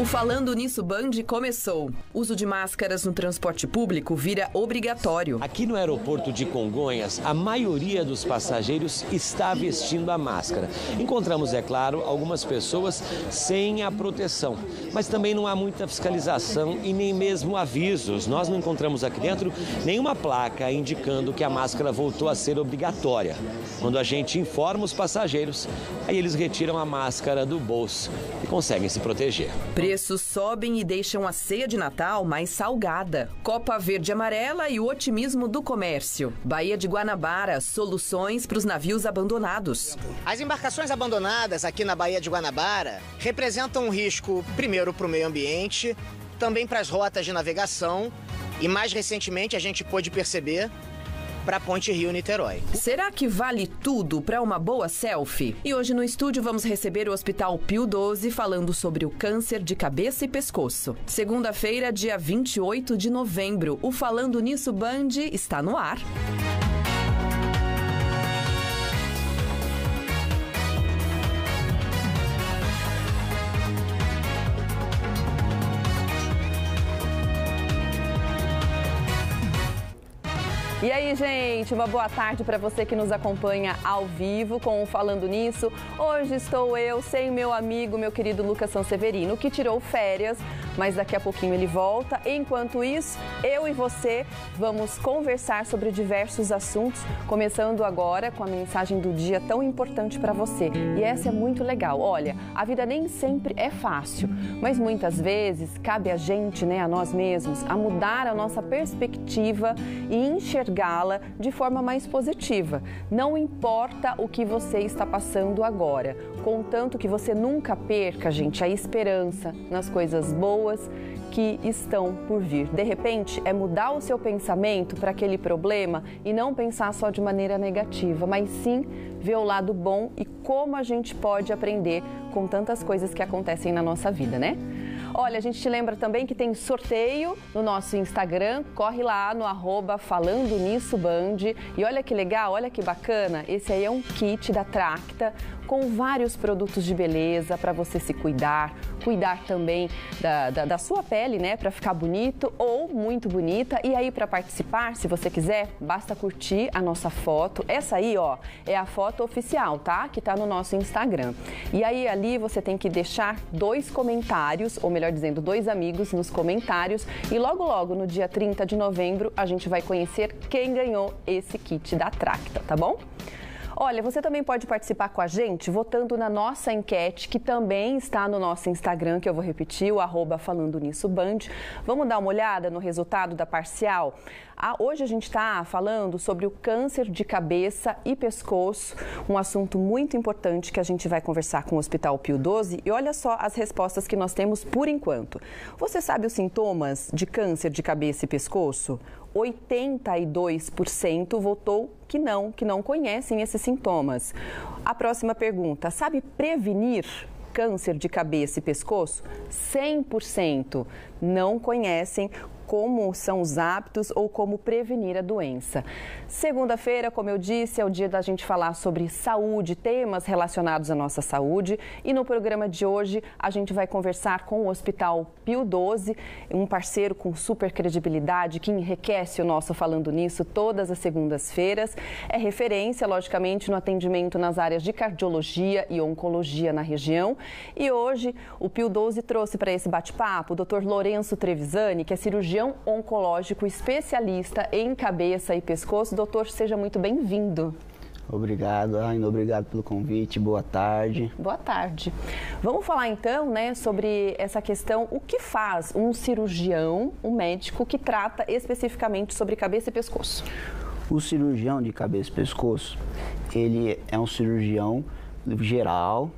O Falando Nisso Band começou. Uso de máscaras no transporte público vira obrigatório. Aqui no aeroporto de Congonhas, a maioria dos passageiros está vestindo a máscara. Encontramos, é claro, algumas pessoas sem a proteção. Mas também não há muita fiscalização e nem mesmo avisos. Nós não encontramos aqui dentro nenhuma placa indicando que a máscara voltou a ser obrigatória. Quando a gente informa os passageiros, aí eles retiram a máscara do bolso e conseguem se proteger. Preços sobem e deixam a ceia de Natal mais salgada. Copa verde e amarela e o otimismo do comércio. Baía de Guanabara, soluções para os navios abandonados. As embarcações abandonadas aqui na Baía de Guanabara representam um risco, primeiro, para o meio ambiente, também para as rotas de navegação e, mais recentemente, a gente pôde perceber para a Ponte Rio-Niterói. Será que vale tudo para uma boa selfie? E hoje no estúdio vamos receber o Hospital Pio XII falando sobre o câncer de cabeça e pescoço. Segunda-feira, dia 28 de novembro, o Falando Nisso Band está no ar. E aí, gente, uma boa tarde para você que nos acompanha ao vivo com o Falando Nisso. Hoje estou eu sem meu amigo, meu querido Lucas Sanseverino, que tirou férias, mas daqui a pouquinho ele volta. Enquanto isso, eu e você vamos conversar sobre diversos assuntos, começando agora com a mensagem do dia tão importante para você. E essa é muito legal. Olha, a vida nem sempre é fácil, mas muitas vezes cabe a gente, a nós mesmos, a mudar a nossa perspectiva e enxergá-la de forma mais positiva. Não importa o que você está passando agora, contanto que você nunca perca, gente, a esperança nas coisas boas que estão por vir. De repente, é mudar o seu pensamento para aquele problema e não pensar só de maneira negativa, mas sim ver o lado bom e como a gente pode aprender com tantas coisas que acontecem na nossa vida, né? Olha, a gente te lembra também que tem sorteio no nosso Instagram, corre lá no @FalandoNissoBand e olha que legal, olha que bacana, esse aí é um kit da Tracta com vários produtos de beleza para você se cuidar também da sua pele, para ficar bonito ou muito bonita. E aí, para participar, se você quiser, basta curtir a nossa foto. Essa aí, é a foto oficial, tá? Que tá no nosso Instagram. E aí, ali você tem que deixar 2 comentários, ou melhor dizendo, 2 amigos nos comentários. E logo, no dia 30 de novembro, a gente vai conhecer quem ganhou esse kit da Tracta, tá bom? Olha, você também pode participar com a gente votando na nossa enquete, que também está no nosso Instagram, que eu vou repetir, o @FalandoNissoBand. Vamos dar uma olhada no resultado da parcial? Hoje a gente está falando sobre o câncer de cabeça e pescoço, um assunto muito importante que a gente vai conversar com o Hospital Pio XII. E olha só as respostas que nós temos por enquanto. Você sabe os sintomas de câncer de cabeça e pescoço? 82% votou que não conhecem esses sintomas. A próxima pergunta, sabe prevenir câncer de cabeça e pescoço? 100% não conhecem como são os hábitos ou como prevenir a doença. Segunda-feira, como eu disse, é o dia da gente falar sobre saúde, temas relacionados à nossa saúde. E no programa de hoje, a gente vai conversar com o Hospital Pio XII, um parceiro com super credibilidade que enriquece o nosso Falando Nisso todas as segundas-feiras. É referência, logicamente, no atendimento nas áreas de cardiologia e oncologia na região. E hoje, o Pio XII trouxe para esse bate-papo o Dr. Lourenço Trevisani, que é cirurgião oncológico especialista em cabeça e pescoço. Doutor, seja muito bem-vindo. Obrigado, Aina, obrigado pelo convite, boa tarde. Boa tarde. Vamos falar então, sobre essa questão, o que faz um cirurgião, um médico que trata especificamente sobre cabeça e pescoço? O cirurgião de cabeça e pescoço, ele é um cirurgião geral,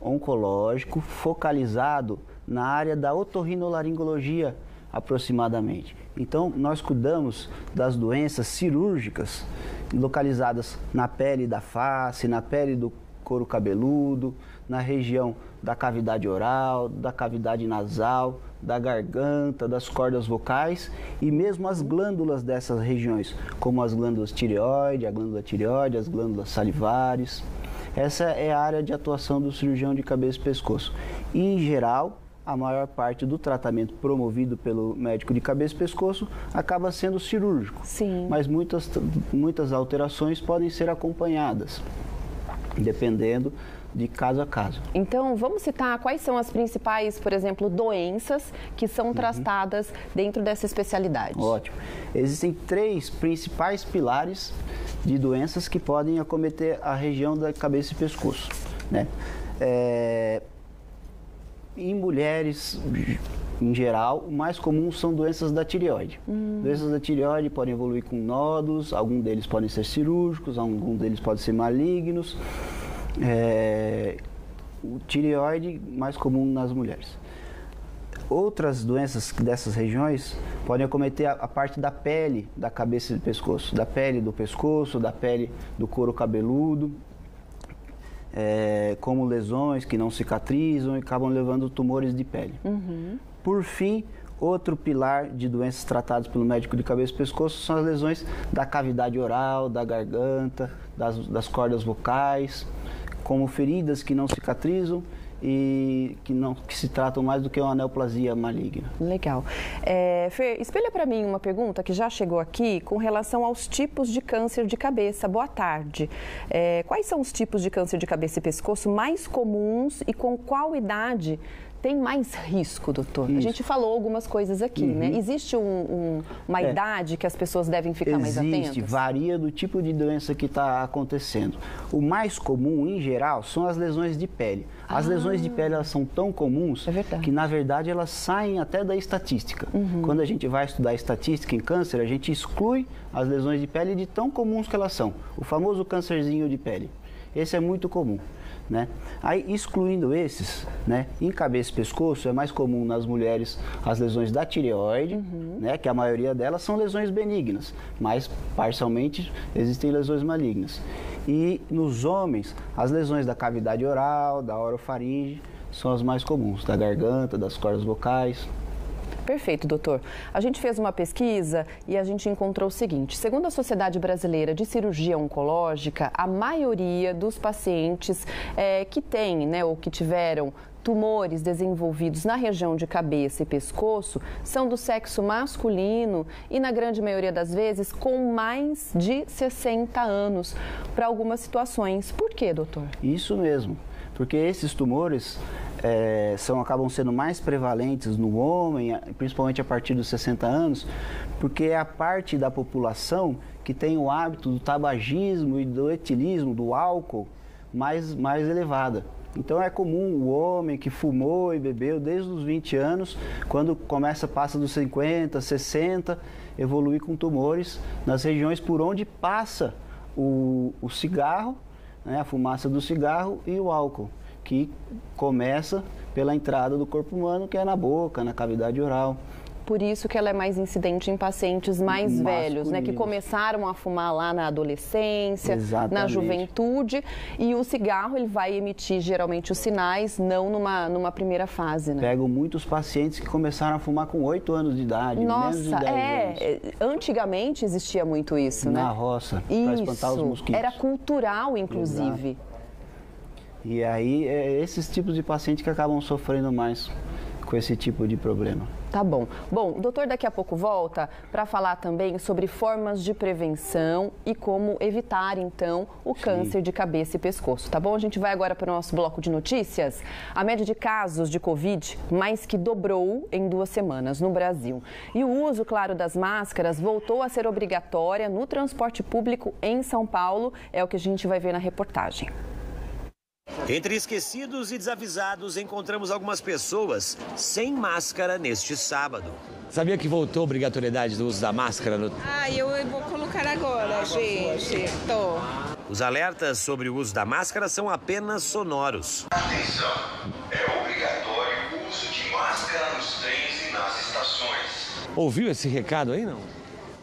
oncológico, focalizado na área da otorrinolaringologia, aproximadamente. Então, nós cuidamos das doenças cirúrgicas localizadas na pele da face, na pele do couro cabeludo, na região da cavidade oral, da cavidade nasal, da garganta, das cordas vocais e mesmo as glândulas dessas regiões, como as glândulas tireoide, a glândula tireoide, as glândulas salivares. Essa é a área de atuação do cirurgião de cabeça e pescoço. E, em geral, a maior parte do tratamento promovido pelo médico de cabeça e pescoço acaba sendo cirúrgico. Sim. Mas muitas alterações podem ser acompanhadas, dependendo de caso a caso. Então, vamos citar quais são as principais, por exemplo, doenças que são tratadas dentro dessa especialidade. Ótimo. Existem 3 principais pilares de doenças que podem acometer a região da cabeça e pescoço, né? Em mulheres, em geral, o mais comum são doenças da tireoide. Doenças da tireoide podem evoluir com nódulos, alguns deles podem ser cirúrgicos, alguns deles podem ser malignos. O tireoide mais comum nas mulheres. Outras doenças dessas regiões podem acometer a parte da pele da cabeça e do pescoço, da pele do pescoço, da pele do couro cabeludo, como lesões que não cicatrizam e acabam levando tumores de pele. Por fim, outro pilar de doenças tratadas pelo médico de cabeça e pescoço são as lesões da cavidade oral, da garganta, das cordas vocais, como feridas que não cicatrizam e que se tratam mais do que uma neoplasia maligna. Legal. Fer, espelha para mim uma pergunta que já chegou aqui com relação aos tipos de câncer de cabeça. Boa tarde. Quais são os tipos de câncer de cabeça e pescoço mais comuns e com qual idade tem mais risco, doutor? Isso. A gente falou algumas coisas aqui, né? Existe uma idade que as pessoas devem ficar mais atentas? Existe, varia do tipo de doença que está acontecendo. O mais comum, em geral, são as lesões de pele. As lesões de pele, elas são tão comuns que, na verdade, elas saem até da estatística. Quando a gente vai estudar estatística em câncer, a gente exclui as lesões de pele de tão comuns que elas são. O famoso câncerzinho de pele. Esse é muito comum, né? Aí, excluindo esses, né, em cabeça e pescoço, é mais comum nas mulheres as lesões da tireoide, né, que a maioria delas são lesões benignas, mas parcialmente existem lesões malignas. E nos homens, as lesões da cavidade oral, da orofaringe, são as mais comuns, da garganta, das cordas vocais. Perfeito, doutor. A gente fez uma pesquisa e a gente encontrou o seguinte: segundo a Sociedade Brasileira de Cirurgia Oncológica, a maioria dos pacientes que têm, né, ou que tiveram tumores desenvolvidos na região de cabeça e pescoço são do sexo masculino e, na grande maioria das vezes, com mais de 60 anos para algumas situações. Por quê, doutor? Isso mesmo, porque esses tumores acabam sendo mais prevalentes no homem, principalmente a partir dos 60 anos, porque é a parte da população que tem o hábito do tabagismo e do etilismo, do álcool, mais elevada. Então é comum o homem que fumou e bebeu desde os 20 anos, quando passa dos 50, 60, evoluir com tumores nas regiões por onde passa o cigarro, né, a fumaça do cigarro e o álcool, que começa pela entrada do corpo humano, que é na boca, na cavidade oral. Por isso que ela é mais incidente em pacientes mais velhos, né? Que começaram a fumar lá na adolescência, na juventude. E o cigarro, ele vai emitir geralmente os sinais, não numa primeira fase, né? Pego muitos pacientes que começaram a fumar com 8 anos de idade, menos de 10 anos. Antigamente existia muito isso, né? Na roça, para espantar os mosquitos. Era cultural, inclusive. Exato. E aí, esses tipos de pacientes que acabam sofrendo mais com esse tipo de problema. Tá bom. Bom, o doutor daqui a pouco volta para falar também sobre formas de prevenção e como evitar, então, o câncer de cabeça e pescoço, tá bom? A gente vai agora para o nosso bloco de notícias. A média de casos de Covid mais que dobrou em 2 semanas no Brasil. E o uso, claro, das máscaras voltou a ser obrigatória no transporte público em São Paulo. É o que a gente vai ver na reportagem. Entre esquecidos e desavisados, encontramos algumas pessoas sem máscara neste sábado. Sabia que voltou a obrigatoriedade do uso da máscara? Eu vou colocar agora, gente. Os alertas sobre o uso da máscara são apenas sonoros. Atenção, é obrigatório o uso de máscara nos trens e nas estações. Ouviu esse recado aí, não?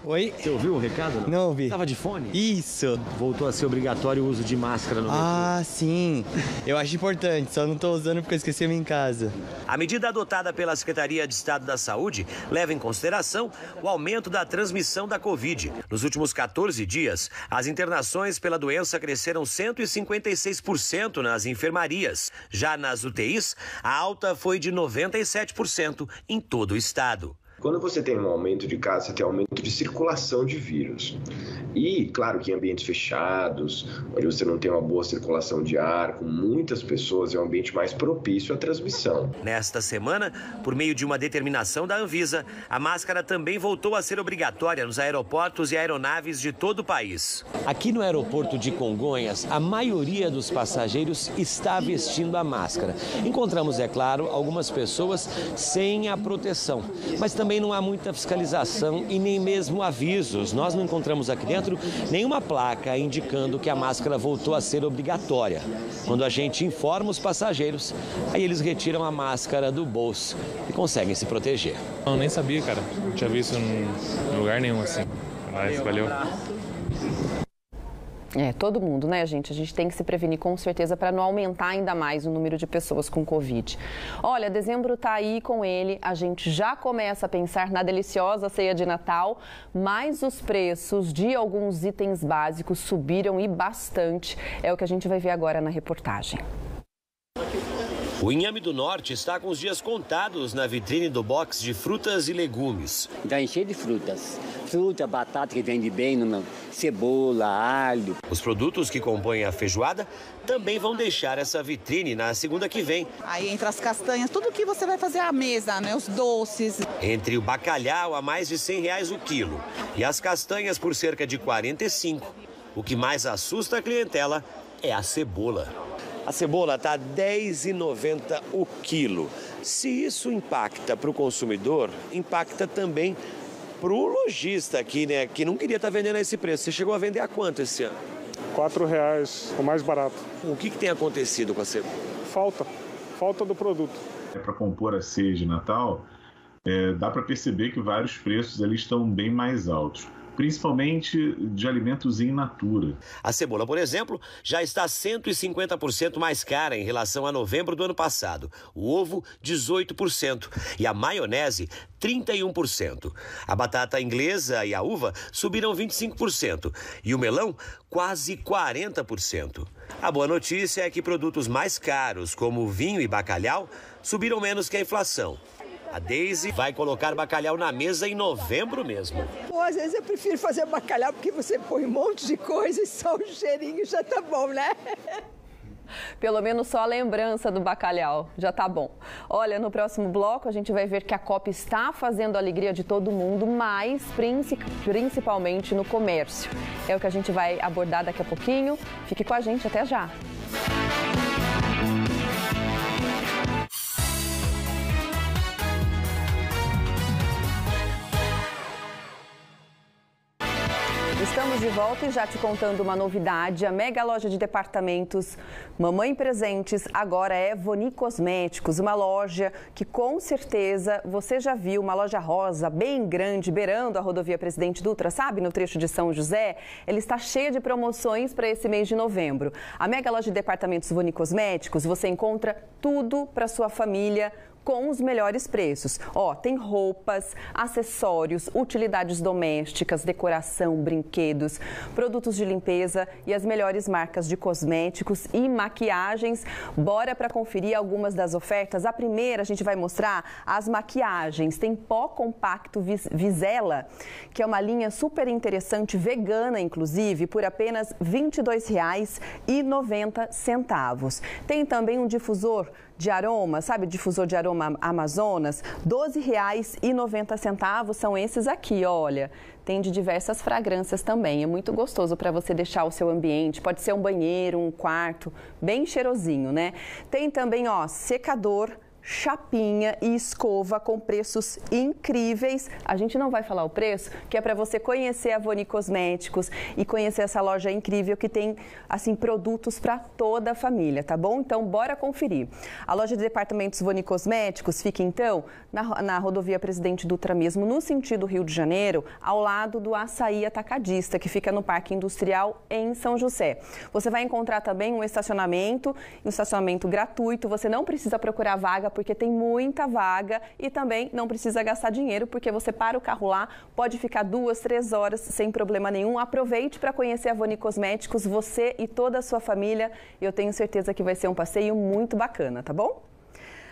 Oi? Você ouviu o recado? Não ouvi. Tava de fone? Isso. Voltou a ser obrigatório o uso de máscara no metrô. Ah, sim. Eu acho importante, só não tô usando porque eu esqueci em casa. A medida adotada pela Secretaria de Estado da Saúde leva em consideração o aumento da transmissão da Covid. Nos últimos 14 dias, as internações pela doença cresceram 156% nas enfermarias. Já nas UTIs, a alta foi de 97% em todo o estado. Quando você tem um aumento de casos, você tem um aumento de circulação de vírus. E, claro que em ambientes fechados, onde você não tem uma boa circulação de ar, com muitas pessoas, é um ambiente mais propício à transmissão. Nesta semana, por meio de uma determinação da Anvisa, a máscara também voltou a ser obrigatória nos aeroportos e aeronaves de todo o país. Aqui no aeroporto de Congonhas, a maioria dos passageiros está vestindo a máscara. Encontramos, é claro, algumas pessoas sem a proteção, mas também não há muita fiscalização e nem mesmo avisos. Nós não encontramos aqui dentro nenhuma placa indicando que a máscara voltou a ser obrigatória. Quando a gente informa os passageiros, aí eles retiram a máscara do bolso e conseguem se proteger. Eu nem sabia, cara. Não tinha visto em lugar nenhum assim. Mas valeu. Todo mundo, né, gente? A gente tem que se prevenir com certeza para não aumentar ainda mais o número de pessoas com Covid. Olha, dezembro tá aí com ele, a gente já começa a pensar na deliciosa ceia de Natal, mas os preços de alguns itens básicos subiram e bastante. É o que a gente vai ver agora na reportagem. O Inhame do Norte está com os dias contados na vitrine do box de frutas e legumes. Está cheio de frutas. Fruta, batata que vende bem, cebola, alho. Os produtos que compõem a feijoada também vão deixar essa vitrine na segunda que vem. Aí entra as castanhas, tudo que você vai fazer à mesa, né? Os doces. Entre o bacalhau a mais de R$100 o quilo e as castanhas por cerca de R$45. O que mais assusta a clientela é a cebola. A cebola está a R$10,90 o quilo. Se isso impacta para o consumidor, impacta também para o lojista aqui, né? Que não queria estar vendendo a esse preço. Você chegou a vender a quanto esse ano? R$4, o mais barato. O que tem acontecido com a cebola? Falta do produto. Para compor a ceia de Natal, dá para perceber que vários preços ali estão bem mais altos, principalmente de alimentos in natura. A cebola, por exemplo, já está 150% mais cara em relação a novembro do ano passado. O ovo, 18%. E a maionese, 31%. A batata inglesa e a uva subiram 25%. E o melão, quase 40%. A boa notícia é que produtos mais caros, como vinho e bacalhau, subiram menos que a inflação. A Daisy vai colocar bacalhau na mesa em novembro mesmo. Às vezes eu prefiro fazer bacalhau porque você põe um monte de coisa e só o cheirinho já tá bom, né? Pelo menos só a lembrança do bacalhau já tá bom. Olha, no próximo bloco a gente vai ver que a Copa está fazendo a alegria de todo mundo, mas principalmente no comércio. É o que a gente vai abordar daqui a pouquinho. Fique com a gente, até já. Estamos de volta e já te contando uma novidade. A mega loja de departamentos Mamãe Presentes agora é Voni Cosméticos, uma loja que com certeza você já viu, uma loja rosa bem grande, beirando a rodovia Presidente Dutra, sabe, no trecho de São José. Ela está cheia de promoções para esse mês de novembro. A mega loja de departamentos Voni Cosméticos, você encontra tudo para sua família, com os melhores preços. Tem roupas, acessórios, utilidades domésticas, decoração, brinquedos, produtos de limpeza e as melhores marcas de cosméticos e maquiagens. Bora para conferir algumas das ofertas. A primeira, a gente vai mostrar as maquiagens. Tem pó compacto Visela, que é uma linha super interessante, vegana inclusive, por apenas R$ 22,90. Tem também um difusor de aroma, sabe, difusor de aroma Amazonas, R$ 12,90, são esses aqui, olha. Tem de diversas fragrâncias também, é muito gostoso para você deixar o seu ambiente, pode ser um banheiro, um quarto, bem cheirosinho, né? Tem também, secador, chapinha e escova com preços incríveis. A gente não vai falar o preço, que é para você conhecer a Voni Cosméticos e conhecer essa loja incrível que tem, assim, produtos para toda a família, tá bom? Então, bora conferir. A loja de departamentos Voni Cosméticos fica, então, na rodovia Presidente Dutra mesmo, no sentido Rio de Janeiro, ao lado do Açaí Atacadista, que fica no Parque Industrial em São José. Você vai encontrar também um estacionamento gratuito. Você não precisa procurar vaga, porque tem muita vaga, e também não precisa gastar dinheiro, porque você para o carro lá, pode ficar 2, 3 horas sem problema nenhum. Aproveite para conhecer a Voni Cosméticos, você e toda a sua família. Eu tenho certeza que vai ser um passeio muito bacana, tá bom?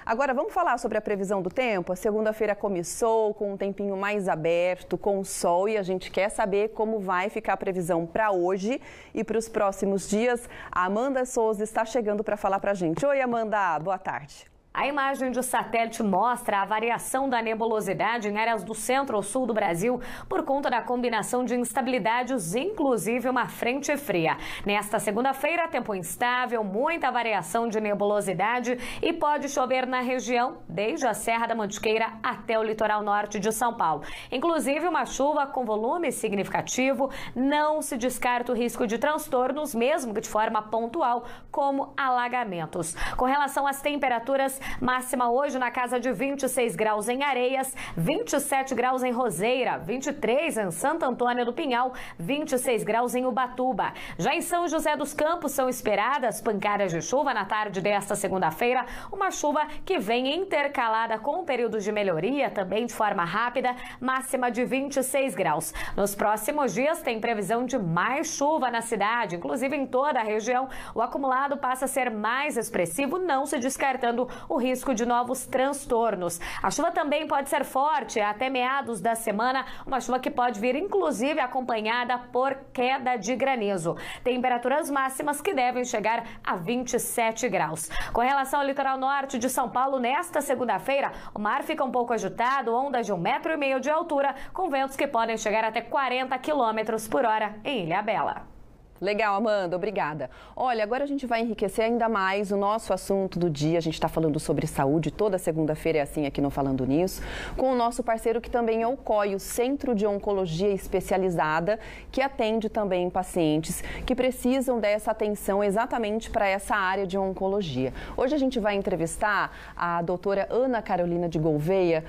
Agora vamos falar sobre a previsão do tempo. A segunda-feira começou com um tempinho mais aberto, com sol, e a gente quer saber como vai ficar a previsão para hoje e para os próximos dias. A Amanda Souza está chegando para falar para a gente. Oi, Amanda, boa tarde. A imagem de satélite mostra a variação da nebulosidade em áreas do centro ou sul do Brasil por conta da combinação de instabilidades, inclusive uma frente fria. Nesta segunda-feira, tempo instável, muita variação de nebulosidade e pode chover na região, desde a Serra da Mantiqueira até o litoral norte de São Paulo. Inclusive uma chuva com volume significativo. Não se descarta o risco de transtornos, mesmo que de forma pontual, como alagamentos. Com relação às temperaturas, máxima hoje na casa de 26 graus em Areias, 27 graus em Roseira, 23 em Santo Antônio do Pinhal, 26 graus em Ubatuba. Já em São José dos Campos são esperadas pancadas de chuva na tarde desta segunda-feira, uma chuva que vem intercalada com períodos de melhoria, também de forma rápida, máxima de 26 graus. Nos próximos dias tem previsão de mais chuva na cidade, inclusive em toda a região. O acumulado passa a ser mais expressivo, não se descartando o risco de novos transtornos. A chuva também pode ser forte até meados da semana, uma chuva que pode vir inclusive acompanhada por queda de granizo. Temperaturas máximas que devem chegar a 27 graus. Com relação ao litoral norte de São Paulo, nesta segunda-feira, o mar fica um pouco agitado, ondas de 1,5 metro de altura, com ventos que podem chegar até 40 km por hora em Ilhabela. Legal, Amanda, obrigada. Olha, agora a gente vai enriquecer ainda mais o nosso assunto do dia. A gente está falando sobre saúde, toda segunda-feira é assim aqui no Falando Nisso, com o nosso parceiro que também é o COI, o Centro de Oncologia Especializada, que atende também pacientes que precisam dessa atenção exatamente para essa área de oncologia. Hoje a gente vai entrevistar a doutora Ana Carolina de Gouveia.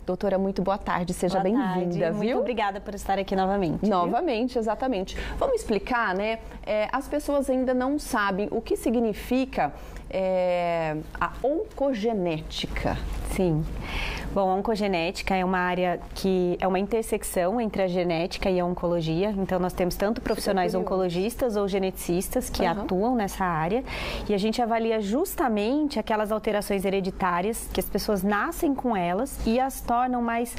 Doutora, muito boa tarde, seja bem-vinda, viu? Muito obrigada por estar aqui novamente. Novamente, exatamente. Vamos explicar, né? As pessoas ainda não sabem o que significa a oncogenética. Sim. Bom, a oncogenética é uma área que é uma intersecção entre a genética e a oncologia. Então, nós temos tanto profissionais oncologistas ou geneticistas que atuam nessa área. E a gente avalia justamente aquelas alterações hereditárias que as pessoas nascem com elas e as tornam mais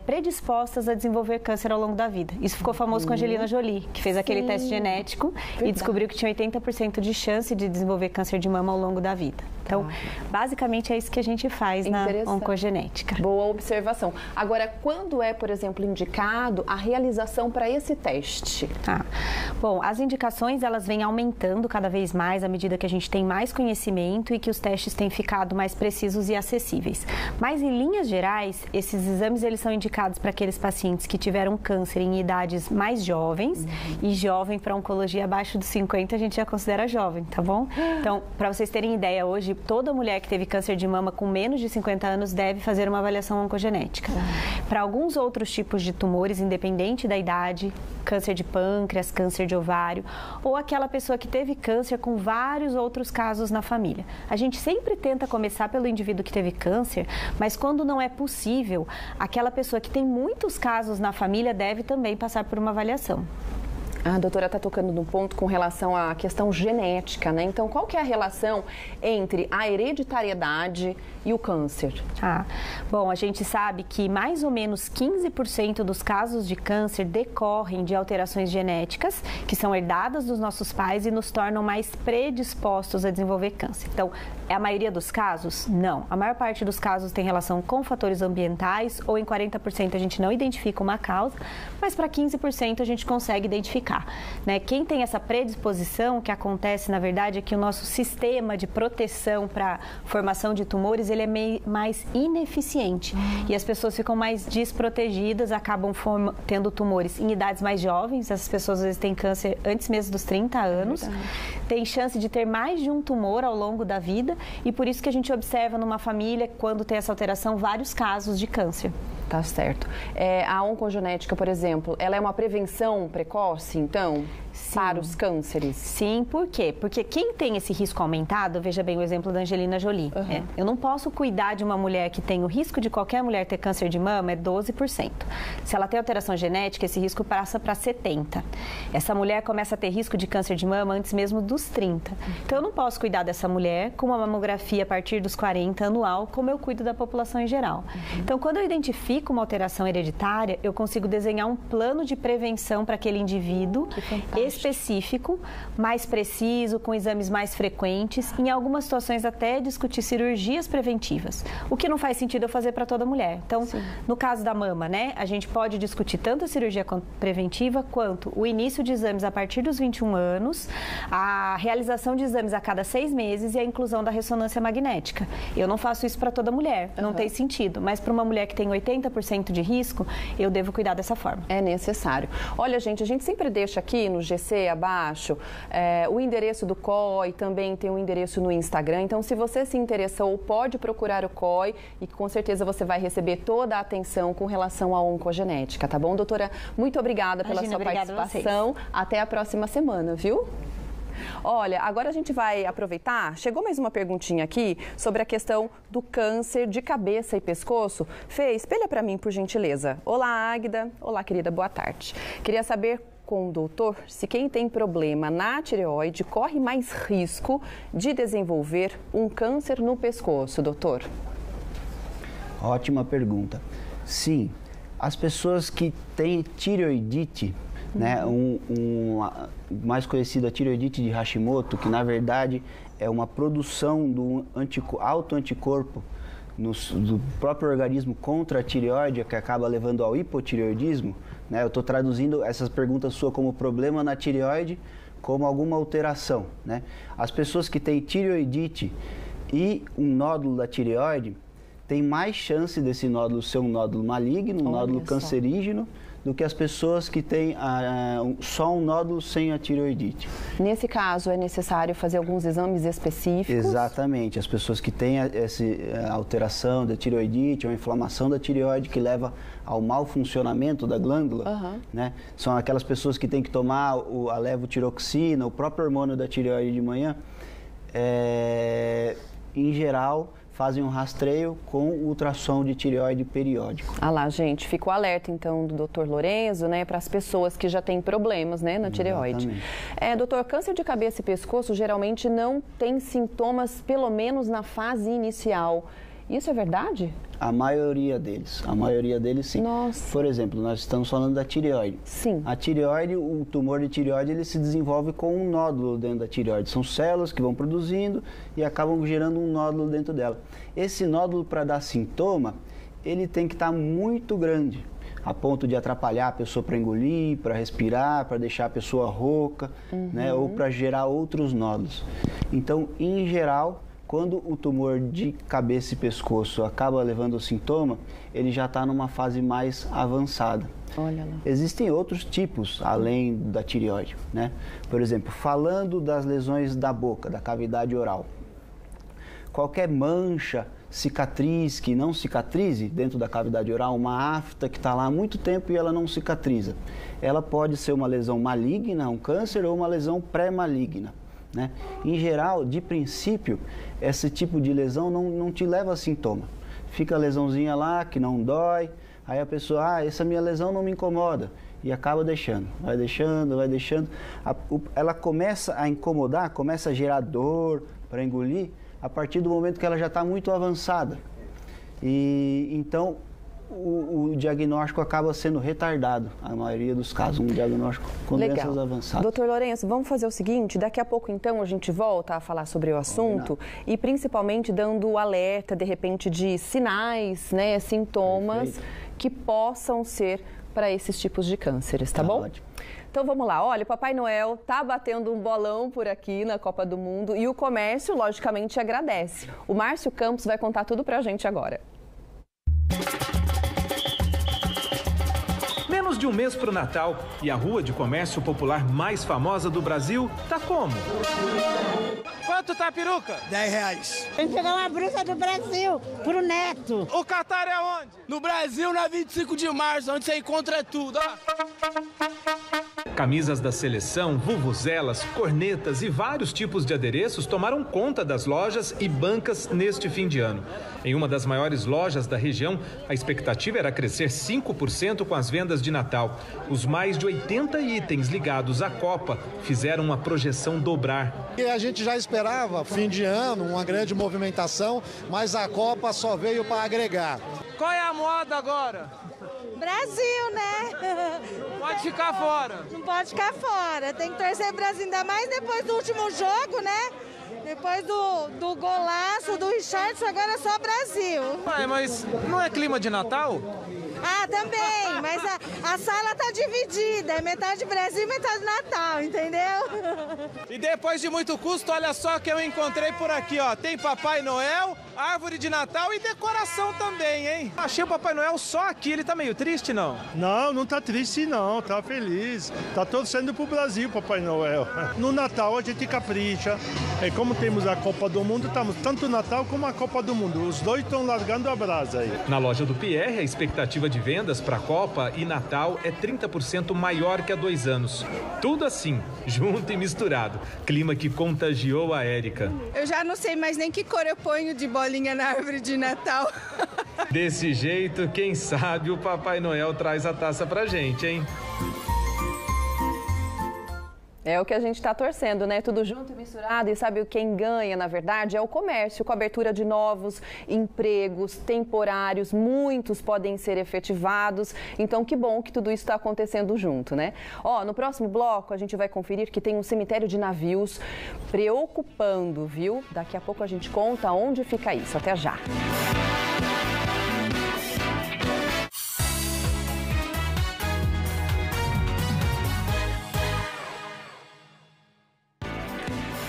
predispostas a desenvolver câncer ao longo da vida. Isso ficou famoso com a Angelina Jolie, que fez aquele teste genético e descobriu que tinha 80% de chance de desenvolver câncer de mama ao longo da vida. Então, basicamente é isso que a gente faz na oncogenética. Boa observação. Agora, quando é, por exemplo, indicado a realização para esse teste? Bom, as indicações elas vêm aumentando cada vez mais à medida que a gente tem mais conhecimento e que os testes têm ficado mais precisos e acessíveis. Mas, em linhas gerais, esses exames eles são indicados para aqueles pacientes que tiveram câncer em idades mais jovens e jovem para oncologia abaixo dos 50 a gente já considera jovem, tá bom? Então, para vocês terem ideia, hoje toda mulher que teve câncer de mama com menos de 50 anos deve fazer uma avaliação oncogenética. Para alguns outros tipos de tumores, independente da idade, câncer de pâncreas, câncer de ovário, ou aquela pessoa que teve câncer com vários outros casos na família. A gente sempre tenta começar pelo indivíduo que teve câncer, mas quando não é possível, aquela pessoa que tem muitos casos na família deve também passar por uma avaliação. A doutora está tocando num ponto com relação à questão genética, né? Então, qual que é a relação entre a hereditariedade e o câncer? Bom, a gente sabe que mais ou menos 15% dos casos de câncer decorrem de alterações genéticas que são herdadas dos nossos pais e nos tornam mais predispostos a desenvolver câncer. Então, é a maioria dos casos? Não. A maior parte dos casos tem relação com fatores ambientais ou em 40% a gente não identifica uma causa, mas para 15% a gente consegue identificar. identificar, né? Quem tem essa predisposição, o que acontece, na verdade, é que o nosso sistema de proteção para formação de tumores, ele é mais ineficiente. E as pessoas ficam mais desprotegidas, acabam tendo tumores em idades mais jovens. Essas pessoas, às vezes, têm câncer antes mesmo dos 30 anos. Tem chance de ter mais de um tumor ao longo da vida. E por isso que a gente observa numa família, quando tem essa alteração, vários casos de câncer. Tá certo. A oncogenética, por exemplo, ela é uma prevenção precoce, então, para os cânceres? Sim, por quê? Porque quem tem esse risco aumentado, veja bem o exemplo da Angelina Jolie. Eu não posso cuidar de uma mulher que tem o risco de qualquer mulher ter câncer de mama, é 12%. Se ela tem alteração genética, esse risco passa para 70%. Essa mulher começa a ter risco de câncer de mama antes mesmo dos 30%. Então, eu não posso cuidar dessa mulher com uma mamografia a partir dos 40 anual, como eu cuido da população em geral. Então, quando eu identifico uma alteração hereditária, eu consigo desenhar um plano de prevenção para aquele indivíduo específico, mais preciso, com exames mais frequentes, em algumas situações até discutir cirurgias preventivas, o que não faz sentido eu fazer para toda mulher. Então, no caso da mama, né, a gente pode discutir tanto a cirurgia preventiva quanto o início de exames a partir dos 21 anos, a realização de exames a cada 6 meses e a inclusão da ressonância magnética. Eu não faço isso para toda mulher, não tem sentido, mas para uma mulher que tem 80% de risco, eu devo cuidar dessa forma. É necessário. Olha, gente, a gente sempre deixa aqui no GC abaixo o endereço do COI, também tem um endereço no Instagram. Então, se você se interessou, pode procurar o COI e com certeza você vai receber toda a atenção com relação à oncogenética, tá bom, doutora? Muito obrigada pela sua participação. Até a próxima semana, viu? Olha, agora a gente vai aproveitar, chegou mais uma perguntinha aqui sobre a questão do câncer de cabeça e pescoço. Fê, espelha para mim, por gentileza. Olá, Águida. Olá, querida, boa tarde. Queria saber com o doutor se quem tem problema na tireoide corre mais risco de desenvolver um câncer no pescoço, doutor. Ótima pergunta. Sim, as pessoas que têm tireoidite, né, mais conhecida tireoidite de Hashimoto, que na verdade é uma produção do autoanticorpo do próprio organismo contra a tireoide, que acaba levando ao hipotireoidismo, né? Eu estou traduzindo essas perguntas suas como problema na tireoide, como alguma alteração, né? As pessoas que têm tireoidite e um nódulo da tireoide têm mais chance desse nódulo ser um nódulo maligno, um nódulo cancerígeno, do que as pessoas que têm só um nódulo sem a tireoidite. Nesse caso, é necessário fazer alguns exames específicos? Exatamente. As pessoas que têm essa alteração da tireoidite ou inflamação da tireoide que leva ao mau funcionamento da glândula, né? São aquelas pessoas que têm que tomar a levotiroxina, o próprio hormônio da tireoide de manhã. Em geral, fazem um rastreio com ultrassom de tireoide periódico. Ah lá, gente, fica o alerta então do Dr. Lorenzo, né, para as pessoas que já têm problemas, né, na tireoide. Doutor, câncer de cabeça e pescoço geralmente não tem sintomas, pelo menos na fase inicial. Isso é verdade? A maioria deles sim. Nossa. Por exemplo, nós estamos falando da tireoide. Sim. A tireoide, o tumor de tireoide, ele se desenvolve com um nódulo dentro da tireoide. São células que vão produzindo e acabam gerando um nódulo dentro dela. Esse nódulo, para dar sintoma, ele tem que estar muito grande, a ponto de atrapalhar a pessoa para engolir, para respirar, para deixar a pessoa rouca, né, ou para gerar outros nódulos. Então, em geral, quando o tumor de cabeça e pescoço acaba levando o sintoma, ele já está numa fase mais avançada. Olha lá. Existem outros tipos, além da tireoide, né? Por exemplo, falando das lesões da boca, da cavidade oral. Qualquer mancha, cicatriz que não cicatrize dentro da cavidade oral, uma afta que está lá há muito tempo e ela não cicatriza, ela pode ser uma lesão maligna, um câncer, ou uma lesão pré-maligna, né? Em geral, de princípio, esse tipo de lesão não te leva a sintoma. Fica a lesãozinha lá que não dói, aí a pessoa, essa minha lesão não me incomoda, e acaba deixando, vai deixando. Ela começa a incomodar, começa a gerar dor para engolir, a partir do momento que ela já está muito avançada. E então o diagnóstico acaba sendo retardado, a maioria dos casos, um diagnóstico com doenças avançadas. Doutor Lourenço, vamos fazer o seguinte, daqui a pouco então a gente volta a falar sobre o assunto e principalmente dando o alerta, de repente, de sinais, né, sintomas que possam ser para esses tipos de cânceres, tá bom? Ótimo. Então vamos lá, olha, o Papai Noel tá batendo um bolão por aqui na Copa do Mundo e o comércio, logicamente, agradece. O Márcio Campos vai contar tudo pra gente agora. Menos de um mês para o Natal e a rua de comércio popular mais famosa do Brasil tá como? Quanto tá a peruca? R$10. Tem que pegar uma brusa do Brasil pro neto. O Catar é onde? No Brasil, na 25 de março, onde você encontra tudo, ó. Camisas da seleção, vuvuzelas, cornetas e vários tipos de adereços tomaram conta das lojas e bancas neste fim de ano. Em uma das maiores lojas da região, a expectativa era crescer 5% com as vendas de Natal. Os mais de 80 itens ligados à Copa fizeram uma projeção dobrar. E a gente já esperava, fim de ano, uma grande movimentação, mas a Copa só veio para agregar. Qual é a moda agora? Brasil, né? Pode ficar fora. Não pode ficar fora. Tem que torcer o Brasil, ainda mais depois do último jogo, né? Depois do golaço do Richardson, agora é só Brasil. Ué, mas não é clima de Natal? Ah, também, mas a sala tá dividida, é metade Brasil e metade Natal, entendeu? E depois de muito custo, olha só que eu encontrei por aqui, ó. Tem Papai Noel, árvore de Natal e decoração também, hein? Achei o Papai Noel só aqui, ele tá meio triste, não? Não, não tá triste não, tá feliz. Tá torcendo pro Brasil, Papai Noel. No Natal a gente capricha. É como temos a Copa do Mundo, estamos tanto o Natal como a Copa do Mundo. Os dois estão largando a brasa aí. Na loja do Pierre, a expectativa de vendas para Copa e Natal é 30% maior que há 2 anos. Tudo assim, junto e misturado. Clima que contagiou a Érica. Eu já não sei mais nem que cor eu ponho de bolinha na árvore de Natal. Desse jeito, quem sabe o Papai Noel traz a taça pra gente, hein? É o que a gente está torcendo, né? Tudo junto e misturado. E sabe quem ganha, na verdade? É o comércio, com a abertura de novos empregos temporários. Muitos podem ser efetivados. Então, que bom que tudo isso está acontecendo junto, né? Ó, no próximo bloco, a gente vai conferir que tem um cemitério de navios preocupando, viu? Daqui a pouco a gente conta onde fica isso. Até já!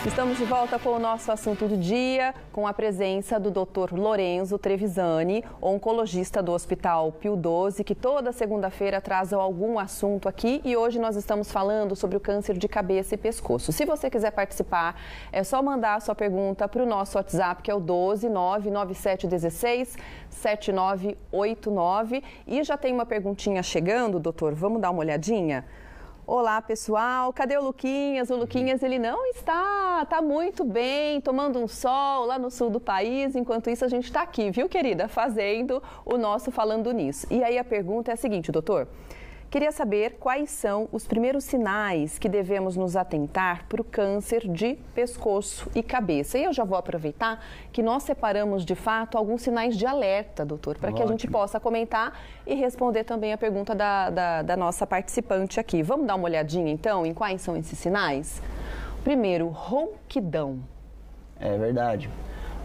Estamos de volta com o nosso assunto do dia, com a presença do Dr. Lorenzo Trevisani, oncologista do Hospital Pio XII, que toda segunda-feira traz algum assunto aqui e hoje nós estamos falando sobre o câncer de cabeça e pescoço. Se você quiser participar, é só mandar a sua pergunta para o nosso WhatsApp, que é o 12997167989. E já tem uma perguntinha chegando, doutor, vamos dar uma olhadinha? Olá, pessoal. Cadê o Luquinhas? O Luquinhas, ele não está muito bem, tomando um sol lá no sul do país. Enquanto isso, a gente está aqui, viu, querida? Fazendo o nosso Falando Nisso. E aí a pergunta é a seguinte, doutor. Queria saber quais são os primeiros sinais que devemos nos atentar para o câncer de pescoço e cabeça. E eu já vou aproveitar que nós separamos, de fato, alguns sinais de alerta, doutor, para que a gente possa comentar e responder também a pergunta da nossa participante aqui. Vamos dar uma olhadinha, então, em quais são esses sinais? Primeiro, rouquidão. É verdade.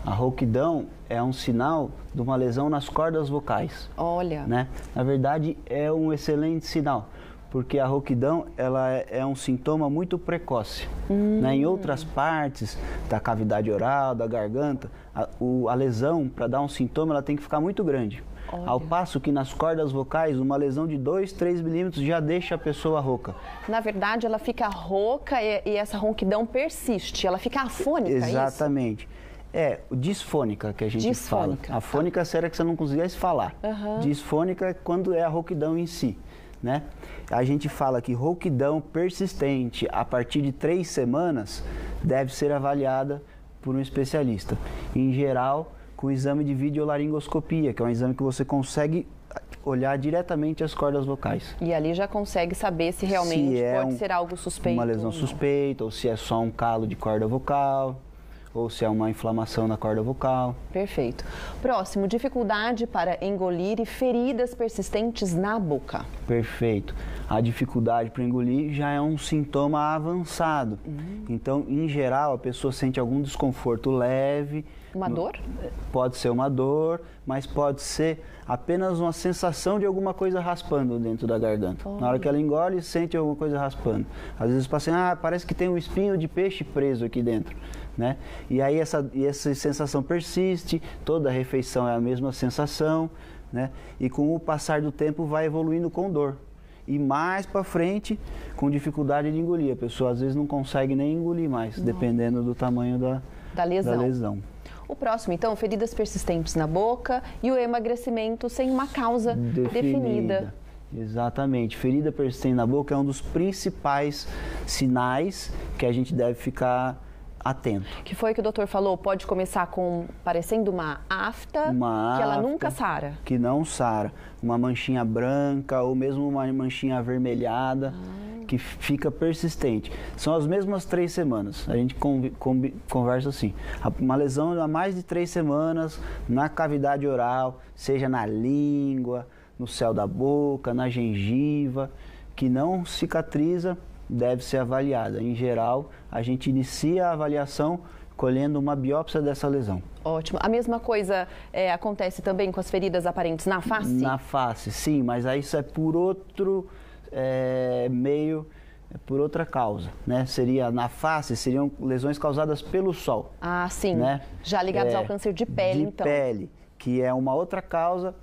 A rouquidão é um sinal de uma lesão nas cordas vocais. Olha. Né? Na verdade, é um excelente sinal, porque a rouquidão ela é um sintoma muito precoce. Né? Em outras partes da cavidade oral, da garganta, a lesão, para dar um sintoma, ela tem que ficar muito grande. Olha. Ao passo que nas cordas vocais, uma lesão de 2, 3 milímetros já deixa a pessoa rouca. Na verdade, ela fica rouca e essa rouquidão persiste, ela fica afônica, exatamente. É, disfônica que a gente fala. A fônica seria que você não conseguisse falar. Disfônica é quando é a rouquidão em si, né? A gente fala que rouquidão persistente a partir de 3 semanas deve ser avaliada por um especialista. Em geral, com o exame de videolaringoscopia, que é um exame que você consegue olhar diretamente as cordas vocais. E ali já consegue saber se realmente pode ser algo suspeito. Uma lesão suspeita, ou se é só um calo de corda vocal, ou se é uma inflamação na corda vocal. Perfeito. Próximo, dificuldade para engolir e feridas persistentes na boca. Perfeito. A dificuldade para engolir já é um sintoma avançado. Então, em geral, a pessoa sente algum desconforto leve, Uma dor? Pode ser uma dor, mas pode ser apenas uma sensação de alguma coisa raspando dentro da garganta. Na hora que ela engole, sente alguma coisa raspando. Às vezes o paciente, parece que tem um espinho de peixe preso aqui dentro, né? E aí essa sensação persiste, toda a refeição é a mesma sensação, né? E com o passar do tempo vai evoluindo com dor. E mais para frente, com dificuldade de engolir. A pessoa às vezes não consegue nem engolir mais, dependendo do tamanho da lesão. O próximo, então, feridas persistentes na boca e o emagrecimento sem uma causa definida. Exatamente. Ferida persistente na boca é um dos principais sinais que a gente deve ficar atento. Que foi que o doutor falou? Pode começar parecendo uma afta, que ela nunca sara. Que não sara. Uma manchinha branca ou mesmo uma manchinha avermelhada que fica persistente. São as mesmas 3 semanas. A gente conversa assim. Uma lesão há mais de 3 semanas na cavidade oral, seja na língua, no céu da boca, na gengiva, que não cicatriza, deve ser avaliada. Em geral, a gente inicia a avaliação colhendo uma biópsia dessa lesão. Ótimo. A mesma coisa acontece também com as feridas aparentes na face? Na face, sim, mas aí isso é por outro meio, por outra causa, né? Na face, seriam lesões causadas pelo sol. Ah, sim. Né? Já ligados ao câncer de pele, então. De pele, que é uma outra causa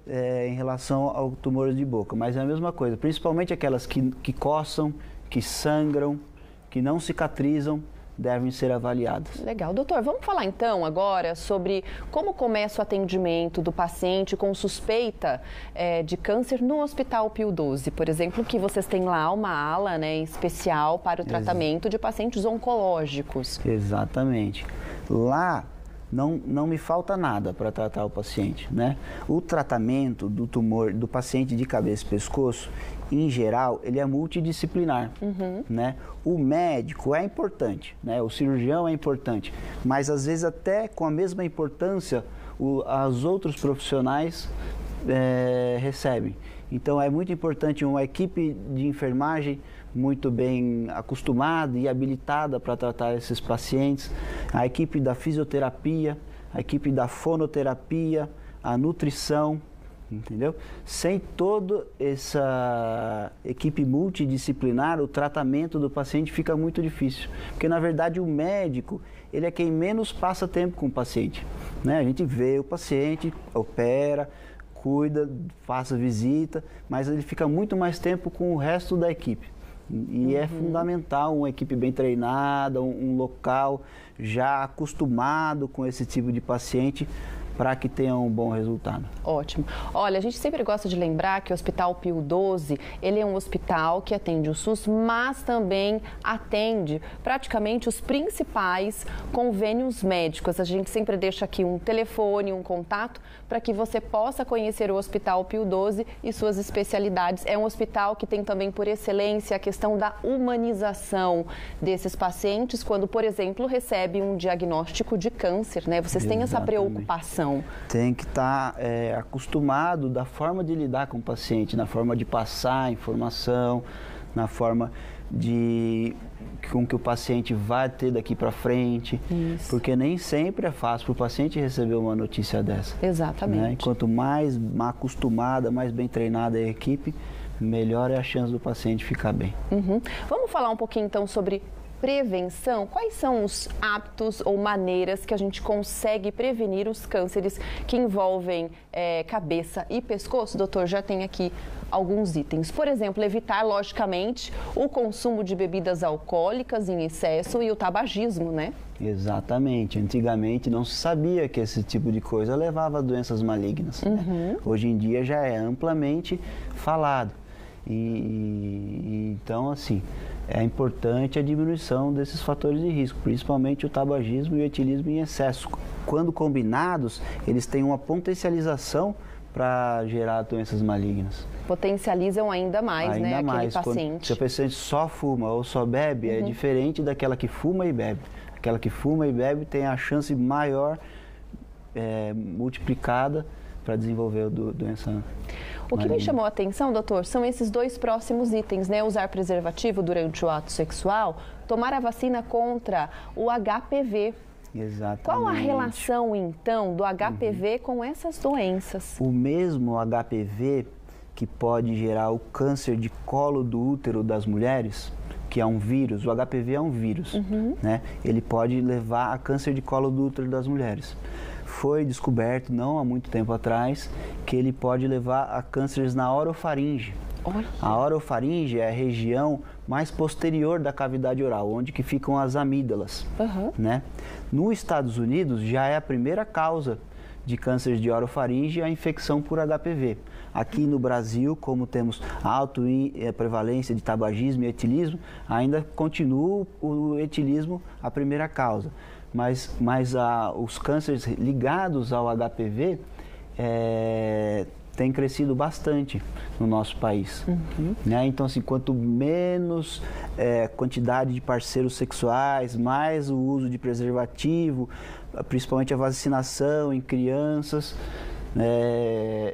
em relação ao tumor de boca. Mas é a mesma coisa, principalmente aquelas que coçam, que sangram, que não cicatrizam, devem ser avaliadas. Legal. Doutor, vamos falar então agora sobre como começa o atendimento do paciente com suspeita de câncer no Hospital Pio XII, por exemplo, que vocês têm lá uma ala, né, especial para o tratamento de pacientes oncológicos. Exatamente. Lá não me falta nada para tratar o paciente, né? O tratamento do tumor do paciente de cabeça e pescoço, em geral, ele é multidisciplinar, né? O médico é importante, né? O cirurgião é importante, mas às vezes até com a mesma importância, os outros profissionais recebem. Então é muito importante uma equipe de enfermagem muito bem acostumada e habilitada para tratar esses pacientes, a equipe da fisioterapia, a equipe da fonoterapia, a nutrição, entendeu? Sem toda essa equipe multidisciplinar, o tratamento do paciente fica muito difícil, porque na verdade o médico, ele é quem menos passa tempo com o paciente, né? A gente vê o paciente, opera, cuida, faça visita, mas ele fica muito mais tempo com o resto da equipe. E é fundamental uma equipe bem treinada, um local já acostumado com esse tipo de paciente para que tenha um bom resultado. Ótimo. Olha, a gente sempre gosta de lembrar que o Hospital Pio XII, ele é um hospital que atende o SUS, mas também atende praticamente os principais convênios médicos. A gente sempre deixa aqui um telefone, um contato, para que você possa conhecer o Hospital Pio XII e suas especialidades. É um hospital que tem também por excelência a questão da humanização desses pacientes, quando, por exemplo, recebe um diagnóstico de câncer, né? Vocês têm essa preocupação. Tem que estar acostumado da forma de lidar com o paciente, na forma de passar a informação, na forma com que o paciente vai ter daqui para frente. Isso. Porque nem sempre é fácil para o paciente receber uma notícia dessa. Exatamente. Né? Quanto mais acostumada, mais bem treinada é a equipe, melhor é a chance do paciente ficar bem. Vamos falar um pouquinho então sobre prevenção. Quais são os hábitos ou maneiras que a gente consegue prevenir os cânceres que envolvem cabeça e pescoço? Doutor, já tem aqui alguns itens. Por exemplo, evitar, logicamente, o consumo de bebidas alcoólicas em excesso e o tabagismo, né? Exatamente. Antigamente não se sabia que esse tipo de coisa levava a doenças malignas. Né? Hoje em dia já é amplamente falado. Então, assim, é importante a diminuição desses fatores de risco, principalmente o tabagismo e o etilismo em excesso. Quando combinados, eles têm uma potencialização para gerar doenças malignas. Potencializam ainda mais, né, aquele paciente. Se a paciente só fuma ou só bebe, é diferente daquela que fuma e bebe. Aquela que fuma e bebe tem a chance maior multiplicada para desenvolver a doença. O que me chamou a atenção, doutor, são esses 2 próximos itens, né? Usar preservativo durante o ato sexual, tomar a vacina contra o HPV. Exatamente. Qual a relação, então, do HPV com essas doenças? O mesmo HPV que pode gerar o câncer de colo do útero das mulheres, que é um vírus, o HPV é um vírus, né? Ele pode levar a câncer de colo do útero das mulheres. Foi descoberto, não há muito tempo atrás, que ele pode levar a cânceres na orofaringe. A orofaringe é a região mais posterior da cavidade oral, onde que ficam as amígdalas, né? Nos Estados Unidos já é a primeira causa de câncer de orofaringe a infecção por HPV. Aqui no Brasil, como temos alta prevalência de tabagismo e etilismo, ainda continua o etilismo a primeira causa. Mas os cânceres ligados ao HPV têm crescido bastante no nosso país. Né? Então, assim, quanto menos quantidade de parceiros sexuais, mais o uso de preservativo, principalmente a vacinação em crianças,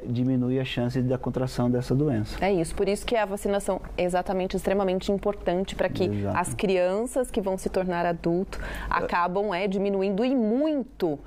diminui a chance da contração dessa doença. É isso, por isso que a vacinação é extremamente importante para que as crianças que vão se tornar adultos acabam diminuindo e muito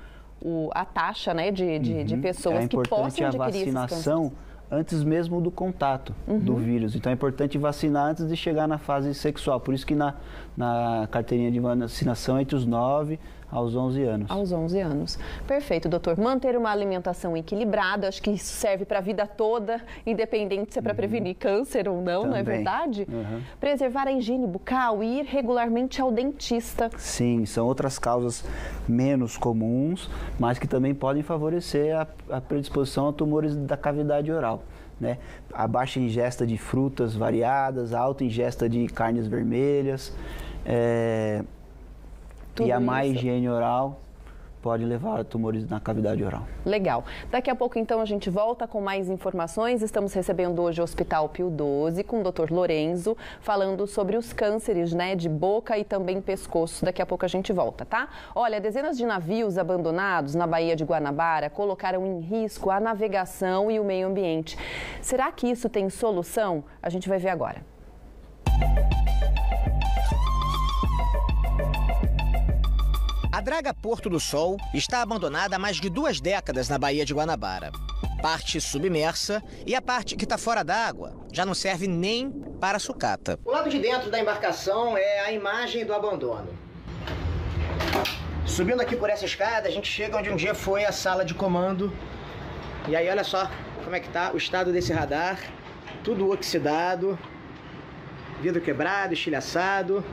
a taxa, né, de pessoas que possam adquirir esses vacinação antes mesmo do contato do vírus. Então é importante vacinar antes de chegar na fase sexual. Por isso que na carteirinha de vacinação entre os 9 aos 11 anos. Aos 11 anos. Perfeito, doutor. Manter uma alimentação equilibrada, acho que isso serve para a vida toda, independente se é para prevenir câncer ou não, não é verdade? Preservar a higiene bucal e ir regularmente ao dentista. Sim, são outras causas menos comuns, mas que também podem favorecer a predisposição a tumores da cavidade oral. Né? A baixa ingesta de frutas variadas, a alta ingesta de carnes vermelhas, e a má higiene oral pode levar a tumores na cavidade oral. Legal. Daqui a pouco, então, a gente volta com mais informações. Estamos recebendo hoje o Hospital Pio XII com o Dr. Lorenzo, falando sobre os cânceres, né, de boca e também pescoço. Daqui a pouco a gente volta, tá? Olha, dezenas de navios abandonados na Baía de Guanabara colocaram em risco a navegação e o meio ambiente. Será que isso tem solução? A gente vai ver agora. A draga Porto do Sol está abandonada há mais de 2 décadas na Baía de Guanabara. Parte submersa e a parte que está fora d'água já não serve nem para sucata. O lado de dentro da embarcação é a imagem do abandono. Subindo aqui por essa escada, a gente chega onde um dia foi a sala de comando. E aí olha só como é que tá o estado desse radar. Tudo oxidado, vidro quebrado, estilhaçado.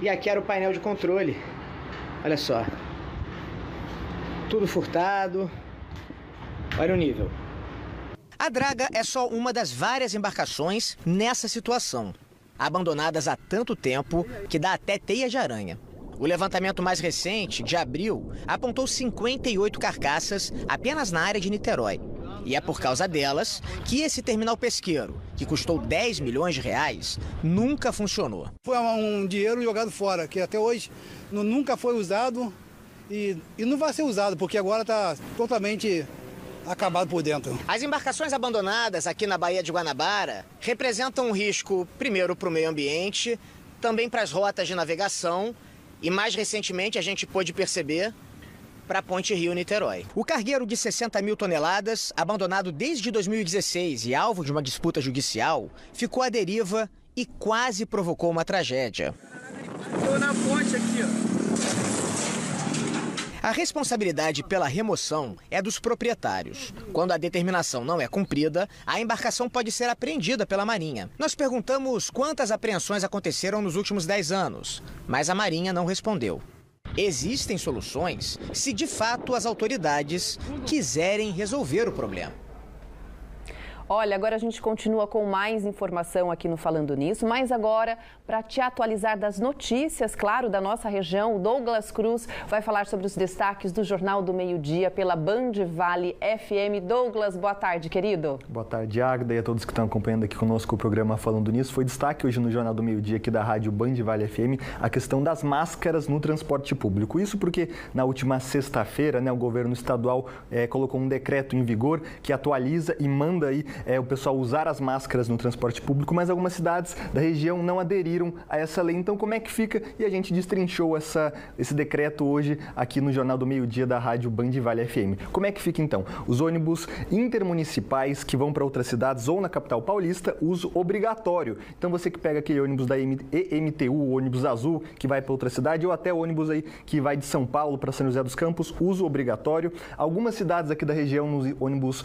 E aqui era o painel de controle. Olha só, tudo furtado, olha o nível. A draga é só uma das várias embarcações nessa situação, abandonadas há tanto tempo que dá até teia de aranha. O levantamento mais recente, de abril, apontou 58 carcaças apenas na área de Niterói. E é por causa delas que esse terminal pesqueiro, que custou 10 milhões de reais, nunca funcionou. Foi um dinheiro jogado fora, que até hoje nunca foi usado e não vai ser usado, porque agora está totalmente acabado por dentro. As embarcações abandonadas aqui na Baía de Guanabara representam um risco, primeiro, para o meio ambiente, também para as rotas de navegação e, mais recentemente, a gente pôde perceber, para a Ponte Rio-Niterói. O cargueiro de 60 mil toneladas, abandonado desde 2016 e alvo de uma disputa judicial, ficou à deriva e quase provocou uma tragédia. Estou na ponte aqui, ó. A responsabilidade pela remoção é dos proprietários. Quando a determinação não é cumprida, a embarcação pode ser apreendida pela Marinha. Nós perguntamos quantas apreensões aconteceram nos últimos 10 anos, mas a Marinha não respondeu. Existem soluções se de fato as autoridades quiserem resolver o problema. Olha, agora a gente continua com mais informação aqui no Falando Nisso, mas agora, para te atualizar das notícias, claro, da nossa região, o Douglas Cruz vai falar sobre os destaques do Jornal do Meio-Dia pela Band Vale FM. Douglas, boa tarde, querido. Boa tarde, Agda, e a todos que estão acompanhando aqui conosco o programa Falando Nisso. Foi destaque hoje no Jornal do Meio-Dia aqui da rádio Band Vale FM a questão das máscaras no transporte público. Isso porque na última sexta-feira, o governo estadual colocou um decreto em vigor que atualiza e manda aí o pessoal usar as máscaras no transporte público, mas algumas cidades da região não aderiram a essa lei. Então, como é que fica? E a gente destrinchou esse decreto hoje aqui no Jornal do Meio-Dia da Rádio Band Vale FM. Como é que fica, então? Os ônibus intermunicipais que vão para outras cidades ou na capital paulista, uso obrigatório. Então, você que pega aquele ônibus da EMTU, ônibus azul, que vai para outra cidade, ou até ônibus aí que vai de São Paulo para São José dos Campos, uso obrigatório. Algumas cidades aqui da região, nos ônibus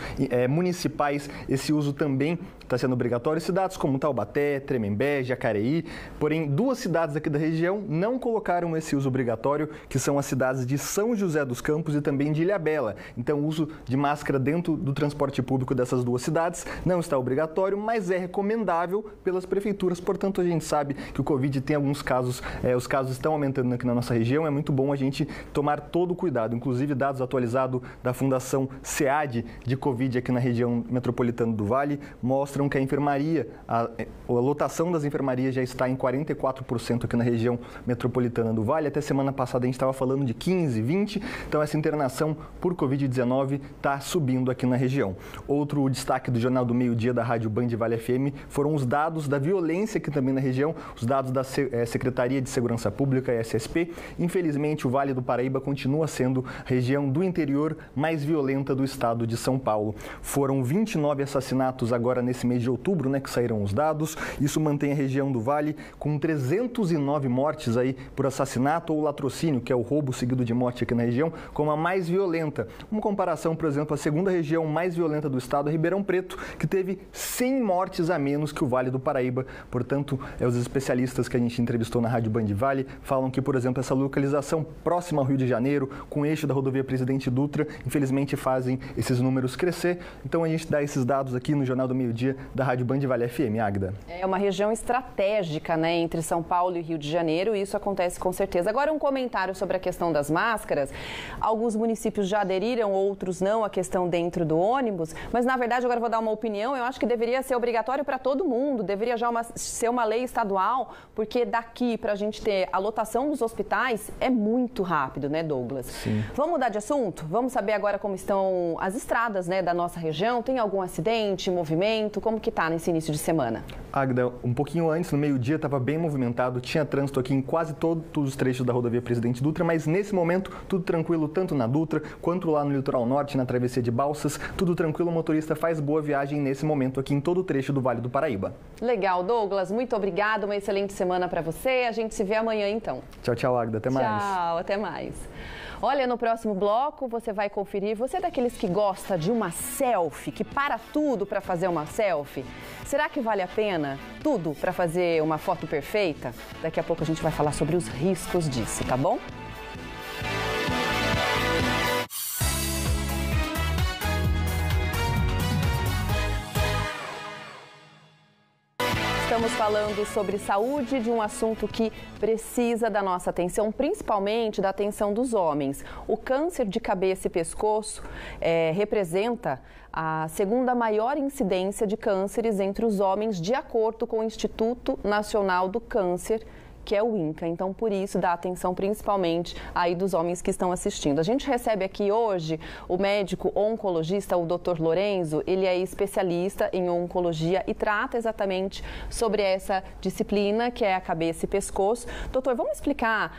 municipais, esse uso também está sendo obrigatório. Cidades como Taubaté, Tremembé, Jacareí. Porém, 2 cidades aqui da região não colocaram esse uso obrigatório, que são as cidades de São José dos Campos e também de Ilhabela. Então, o uso de máscara dentro do transporte público dessas 2 cidades não está obrigatório, mas é recomendável pelas prefeituras. Portanto, a gente sabe que o Covid tem alguns casos, os casos estão aumentando aqui na nossa região. É muito bom a gente tomar todo o cuidado. Inclusive, dados atualizados da Fundação SEAD de Covid aqui na região metropolitana do Vale mostram que a enfermaria, a lotação das enfermarias já está em 44% aqui na região metropolitana do Vale. Até semana passada a gente estava falando de 15, 20, então essa internação por Covid-19 está subindo aqui na região. Outro destaque do Jornal do Meio-Dia da Rádio Band Vale FM foram os dados da violência aqui também na região, os dados da Secretaria de Segurança Pública, SSP. Infelizmente, o Vale do Paraíba continua sendo a região do interior mais violenta do estado de São Paulo. Foram 29 assassinatos agora nesse mês de outubro, que saíram os dados. Isso mantém a região do Vale com 309 mortes aí por assassinato ou latrocínio, que é o roubo seguido de morte aqui na região, como a mais violenta. Uma comparação, por exemplo, a segunda região mais violenta do estado é Ribeirão Preto, que teve 100 mortes a menos que o Vale do Paraíba. Portanto, os especialistas que a gente entrevistou na Rádio Band Vale falam que, por exemplo, essa localização próxima ao Rio de Janeiro, com o eixo da rodovia Presidente Dutra, infelizmente fazem esses números crescer. Então, a gente dá esses dados aqui no Jornal do Meio-Dia da Rádio Band Vale FM. Águida. É uma região estratégica, entre São Paulo e Rio de Janeiro, e isso acontece com certeza. Agora, um comentário sobre a questão das máscaras. Alguns municípios já aderiram, outros não, a questão dentro do ônibus, mas, na verdade, agora eu vou dar uma opinião, eu acho que deveria ser obrigatório para todo mundo, deveria já ser uma lei estadual, porque daqui para a gente ter a lotação dos hospitais é muito rápido, Douglas? Sim. Vamos mudar de assunto? Vamos saber agora como estão as estradas, da nossa região. Tem algum acidente, movimento? Como que está nesse início de semana? Águida, um pouquinho antes, no meio-dia, estava bem movimentado, tinha trânsito aqui em quase todos os trechos da rodovia Presidente Dutra, mas nesse momento tudo tranquilo, tanto na Dutra quanto lá no litoral norte, na travessia de Balsas, tudo tranquilo, o motorista faz boa viagem nesse momento aqui em todo o trecho do Vale do Paraíba. Legal, Douglas, muito obrigado, uma excelente semana para você, a gente se vê amanhã então. Tchau, tchau, Águida, até mais. Tchau, até mais. Olha, no próximo bloco você vai conferir, você é daqueles que gosta de uma selfie, que para tudo para fazer uma selfie? Será que vale a pena tudo para fazer uma foto perfeita? Daqui a pouco a gente vai falar sobre os riscos disso, tá bom? Estamos falando sobre saúde, de um assunto que precisa da nossa atenção, principalmente da atenção dos homens. O câncer de cabeça e pescoço representa a segunda maior incidência de cânceres entre os homens, de acordo com o Instituto Nacional do Câncer, que é o INCA. Então, por isso, dá atenção principalmente aí dos homens que estão assistindo. A gente recebe aqui hoje o médico oncologista, o Dr. Lorenzo. Ele é especialista em oncologia e trata exatamente sobre essa disciplina, que é a cabeça e pescoço. Doutor, vamos explicar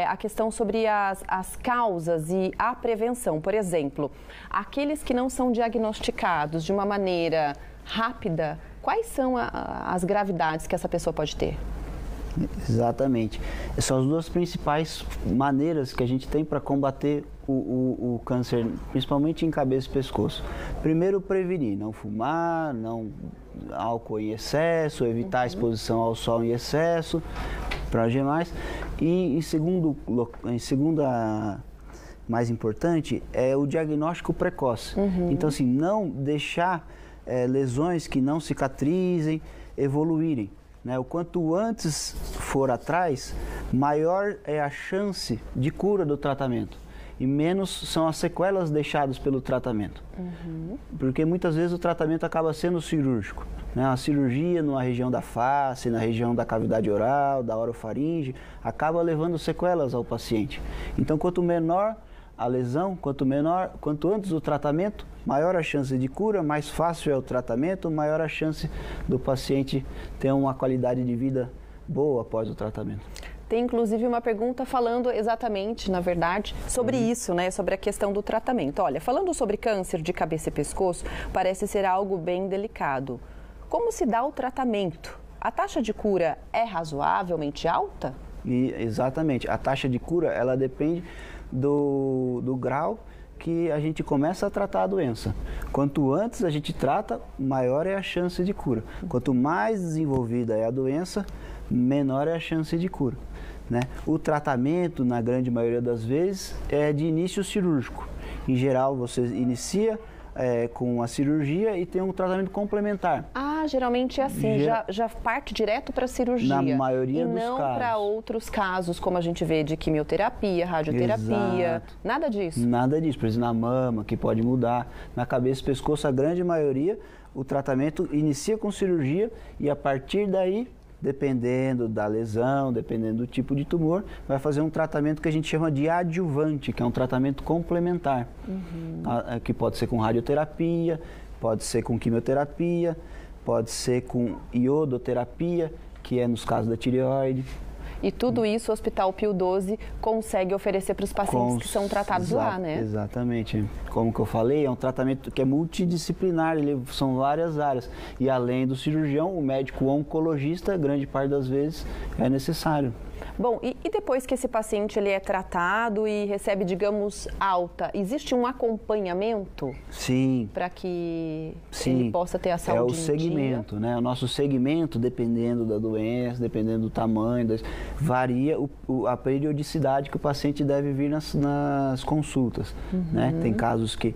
a questão sobre as causas e a prevenção. Por exemplo, aqueles que não são diagnosticados de uma maneira rápida, quais são as gravidades que essa pessoa pode ter? Exatamente. São as 2 principais maneiras que a gente tem para combater o câncer, principalmente em cabeça e pescoço. Primeiro, prevenir, não fumar, não álcool em excesso, evitar a exposição ao sol em excesso, para demais. E em segunda mais importante é o diagnóstico precoce. Então, assim, não deixar lesões que não cicatrizem evoluírem. O quanto antes for atrás, maior é a chance de cura do tratamento e menos são as sequelas deixadas pelo tratamento. Porque muitas vezes o tratamento acaba sendo cirúrgico. A cirurgia numa região da face, na região da cavidade oral, da orofaringe, acaba levando sequelas ao paciente. Então, quanto menor a lesão, quanto antes o tratamento, maior a chance de cura, mais fácil é o tratamento, maior a chance do paciente ter uma qualidade de vida boa após o tratamento. Tem inclusive uma pergunta falando exatamente, na verdade, sobre isso, né? Sobre a questão do tratamento. Olha, falando sobre câncer de cabeça e pescoço, parece ser algo bem delicado. Como se dá o tratamento? A taxa de cura é razoavelmente alta? Exatamente. A taxa de cura, ela depende do grau que a gente começa a tratar a doença. Quanto antes a gente trata, maior é a chance de cura. Quanto mais desenvolvida é a doença, menor é a chance de cura, né? O tratamento, na grande maioria das vezes, é de início cirúrgico. Em geral, você inicia com a cirurgia e tem um tratamento complementar. Geralmente é assim, já parte direto para a cirurgia. Na maioria dos casos. E não para outros casos, como a gente vê de quimioterapia, radioterapia, Exato. Nada disso. Nada disso, por exemplo, na mama, que pode mudar. Na cabeça e pescoço, a grande maioria, o tratamento inicia com cirurgia e a partir daí, dependendo da lesão, dependendo do tipo de tumor, vai fazer um tratamento que a gente chama de adjuvante, que é um tratamento complementar, que pode ser com radioterapia, pode ser com quimioterapia, pode ser com iodoterapia, que é nos casos da tireoide. E tudo isso o Hospital Pio XII consegue oferecer para os pacientes que são tratados lá, né? Exatamente. Como que eu falei, é um tratamento que é multidisciplinar, são várias áreas. E além do cirurgião, o médico oncologista, grande parte das vezes, é necessário. Bom, e depois que esse paciente ele é tratado e recebe, digamos, alta, existe um acompanhamento? Sim. Para que ele possa ter a saúde É o segmento, né? O nosso segmento, dependendo da doença, dependendo do tamanho, varia a periodicidade que o paciente deve vir nas consultas, né? Tem casos que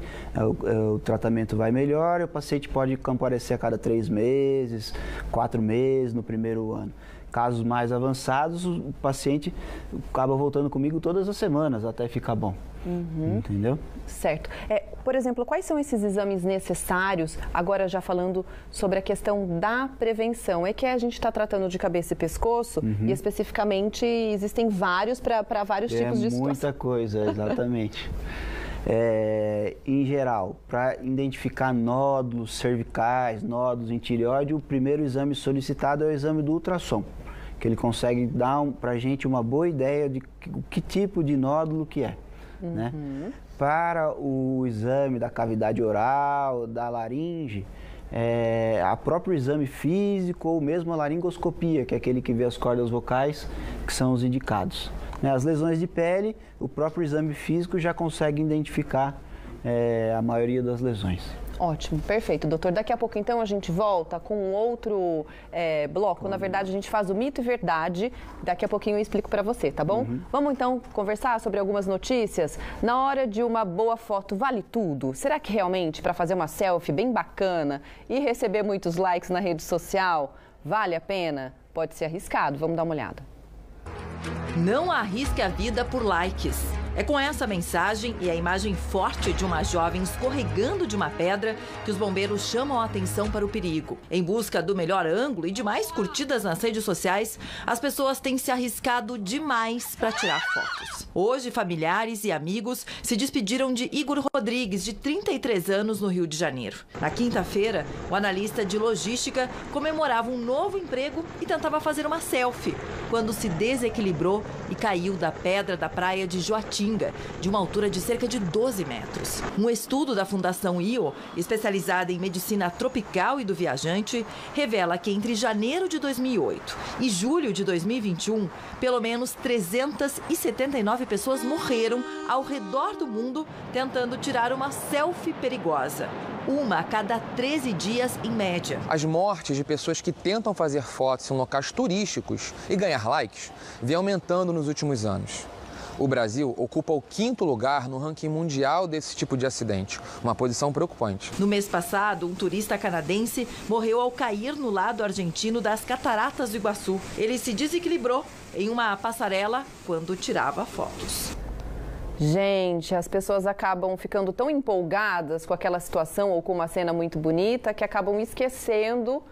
o tratamento vai melhor e o paciente pode comparecer a cada 3 meses, 4 meses no primeiro ano. Casos mais avançados, o paciente acaba voltando comigo todas as semanas até ficar bom. Entendeu? Certo. Por exemplo, quais são esses exames necessários, agora já falando sobre a questão da prevenção? É que a gente está tratando de cabeça e pescoço e especificamente existem vários para vários tipos de situação. Muita coisa, exatamente. Em geral, para identificar nódulos cervicais, nódulos em tireoide, o primeiro exame solicitado é o exame do ultrassom, que ele consegue dar para a gente uma boa ideia de que tipo de nódulo que é. Né? Para o exame da cavidade oral, da laringe, a próprio exame físico ou mesmo a laringoscopia, que é aquele que vê as cordas vocais, que são os indicados. As lesões de pele, o próprio exame físico já consegue identificar a maioria das lesões. Ótimo, perfeito. Doutor, daqui a pouco então a gente volta com um outro bloco. Na verdade, a gente faz o mito e verdade. Daqui a pouquinho eu explico para você, tá bom? Vamos então conversar sobre algumas notícias. Na hora de uma boa foto, vale tudo? Será que realmente para fazer uma selfie bem bacana e receber muitos likes na rede social, vale a pena? Pode ser arriscado. Vamos dar uma olhada. Não arrisque a vida por likes. É com essa mensagem e a imagem forte de uma jovem escorregando de uma pedra que os bombeiros chamam a atenção para o perigo. Em busca do melhor ângulo e de mais curtidas nas redes sociais, as pessoas têm se arriscado demais para tirar fotos. Hoje, familiares e amigos se despediram de Igor Rodrigues, de 33 anos, no Rio de Janeiro. Na quinta-feira, o analista de logística comemorava um novo emprego e tentava fazer uma selfie, quando se desequilibrou e caiu da pedra da praia de Joatinga, de uma altura de cerca de 12 metros. Um estudo da Fundação IO, especializada em medicina tropical e do viajante, revela que entre janeiro de 2008 e julho de 2021, pelo menos 379 pessoas morreram ao redor do mundo tentando tirar uma selfie perigosa. Uma a cada 13 dias, em média. As mortes de pessoas que tentam fazer fotos em locais turísticos e ganhar likes vem aumentando nos últimos anos. O Brasil ocupa o 5º lugar no ranking mundial desse tipo de acidente, uma posição preocupante. No mês passado, um turista canadense morreu ao cair no lado argentino das Cataratas do Iguaçu. Ele se desequilibrou em uma passarela quando tirava fotos. Gente, as pessoas acabam ficando tão empolgadas com aquela situação ou com uma cena muito bonita que acabam esquecendo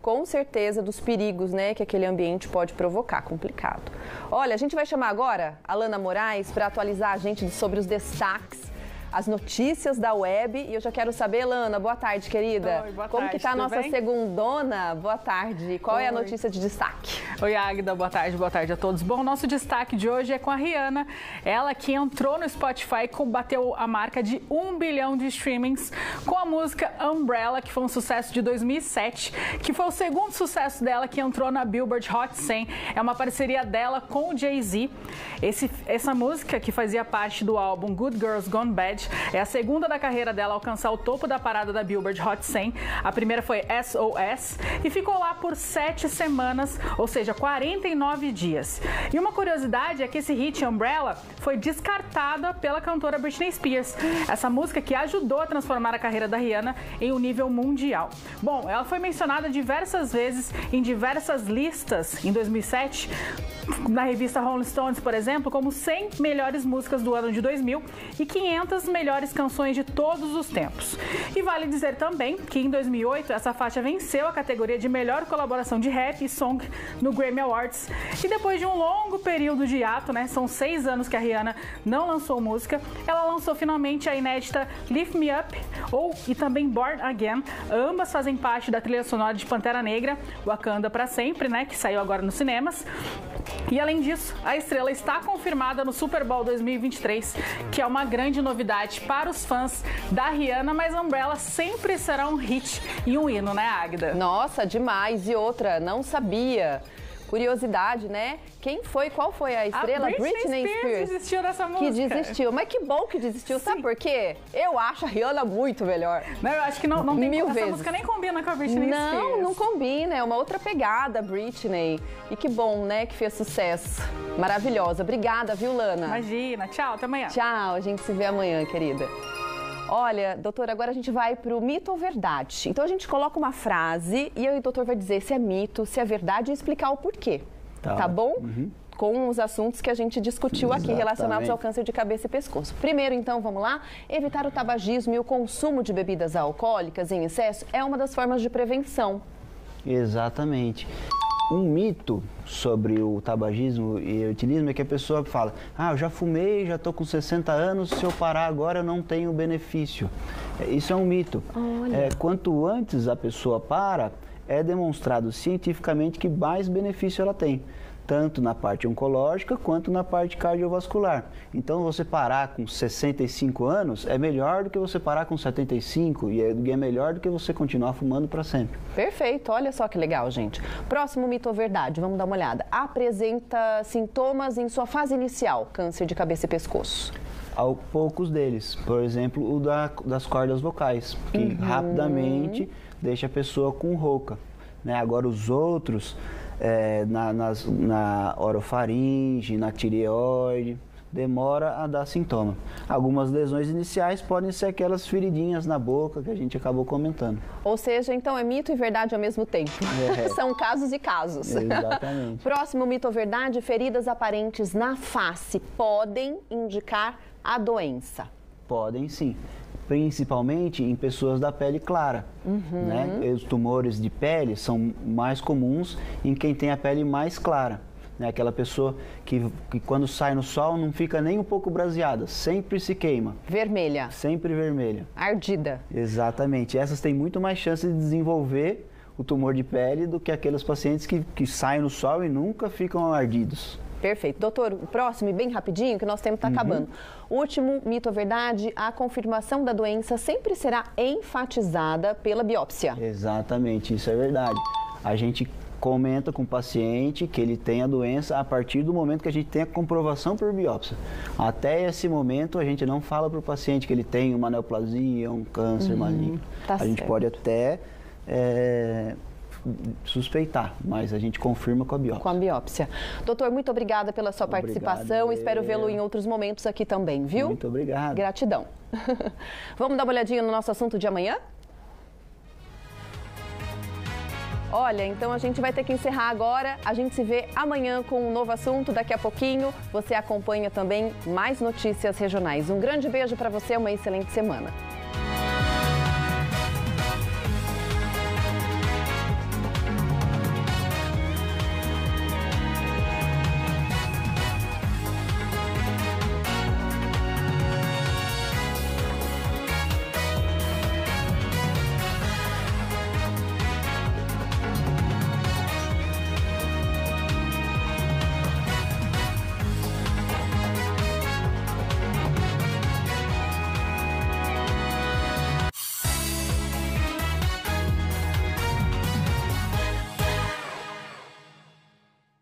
com certeza, dos perigos, né, que aquele ambiente pode provocar. Complicado. Olha, a gente vai chamar agora a Lana Moraes para atualizar a gente sobre os destaques, as notícias da web. E eu já quero saber, Lana, boa tarde, querida. Oi, boa Como tarde, que tá a nossa bem? segundona? Boa tarde. Qual é a notícia de destaque? Oi, Águida, boa tarde a todos. Bom, nosso destaque de hoje é com a Rihanna, ela que entrou no Spotify e bateu a marca de 1 bilhão de streamings com a música Umbrella, que foi um sucesso de 2007, que foi o segundo sucesso dela, que entrou na Billboard Hot 100. É uma parceria dela com o Jay-Z. Essa música, que fazia parte do álbum Good Girls Gone Bad, é a segunda da carreira dela a alcançar o topo da parada da Billboard Hot 100. A primeira foi SOS e ficou lá por 7 semanas, ou seja, 49 dias. E uma curiosidade é que esse hit Umbrella foi descartada pela cantora Britney Spears. Essa música que ajudou a transformar a carreira da Rihanna em um nível mundial. Bom, ela foi mencionada diversas vezes em diversas listas em 2007, na revista Rolling Stones, por exemplo, como 100 melhores músicas do ano de 2000 e 500 melhores canções de todos os tempos. E vale dizer também que em 2008 essa faixa venceu a categoria de melhor colaboração de rap e song no Grammy Awards. E depois de um longo período de hiato, né, são 6 anos que a Rihanna não lançou música, ela lançou finalmente a inédita Lift Me Up e também Born Again. Ambas fazem parte da trilha sonora de Pantera Negra, Wakanda pra Sempre, né, que saiu agora nos cinemas. E além disso, a estrela está confirmada no Super Bowl 2023, que é uma grande novidade para os fãs da Rihanna, mas Umbrella sempre será um hit e um hino, né, Águida? Nossa, demais! E outra, não sabia. Curiosidade, né? Qual foi a estrela? A Britney Spears desistiu dessa música. Que desistiu. Mas que bom que desistiu. Sim. Sabe por quê? Eu acho a Rihanna muito melhor. Não, eu acho que não tem mil essa vezes. música nem combina com a Britney Spears. Não combina. É uma outra pegada, Britney. E que bom, né, que fez sucesso. Maravilhosa. Obrigada, viu, Lana? Imagina. Tchau, até amanhã. Tchau, a gente se vê amanhã, querida. Olha, doutor, agora a gente vai para o mito ou verdade. Então a gente coloca uma frase e aí o doutor vai dizer se é mito, se é verdade e explicar o porquê. Tá bom? Uhum. Com os assuntos que a gente discutiu aqui relacionados ao câncer de cabeça e pescoço. Primeiro, então, vamos lá? Evitar o tabagismo e o consumo de bebidas alcoólicas em excesso é uma das formas de prevenção. Exatamente. Um mito sobre o tabagismo e o etilismo é que a pessoa fala: eu já fumei, já estou com 60 anos, se eu parar agora eu não tenho benefício. Isso é um mito. Quanto antes a pessoa para, é demonstrado cientificamente que mais benefício ela tem, tanto na parte oncológica quanto na parte cardiovascular. Então, você parar com 65 anos é melhor do que você parar com 75 e é melhor do que você continuar fumando para sempre. Perfeito, olha só que legal, gente. Próximo mito ou verdade, vamos dar uma olhada. Apresenta sintomas em sua fase inicial, câncer de cabeça e pescoço? Poucos deles, por exemplo, o das cordas vocais, que rapidamente deixa a pessoa com rouca, né? Agora os outros, na orofaringe, na tireoide, demora a dar sintoma. Algumas lesões iniciais podem ser aquelas feridinhas na boca que a gente acabou comentando. Ou seja, então é mito e verdade ao mesmo tempo. São casos e casos. Exatamente. Próximo mito ou verdade, feridas aparentes na face podem indicar a doença? Podem sim, principalmente em pessoas da pele clara. Né? Os tumores de pele são mais comuns em quem tem a pele mais clara. Né? Aquela pessoa que quando sai no sol não fica nem um pouco bronzeada, sempre se queima. Vermelha. Sempre vermelha. Ardida. Exatamente. Essas têm muito mais chance de desenvolver o tumor de pele do que aqueles pacientes que saem no sol e nunca ficam ardidos. Perfeito. Doutor, o próximo e bem rapidinho, que nosso tempo está acabando. Último mito ou verdade, a confirmação da doença sempre será enfatizada pela biópsia. Exatamente, isso é verdade. A gente comenta com o paciente que ele tem a doença a partir do momento que a gente tem a comprovação por biópsia. Até esse momento, a gente não fala para o paciente que ele tem uma neoplasia, um câncer maligno. A gente pode até suspeitar, mas a gente confirma com a biópsia. Com a biópsia. Doutor, muito obrigada pela sua participação. Espero vê-lo em outros momentos aqui também, viu? Muito obrigado. Gratidão. Vamos dar uma olhadinha no nosso assunto de amanhã? Olha, então a gente vai ter que encerrar agora. A gente se vê amanhã com um novo assunto. Daqui a pouquinho você acompanha também mais notícias regionais. Um grande beijo para você, uma excelente semana.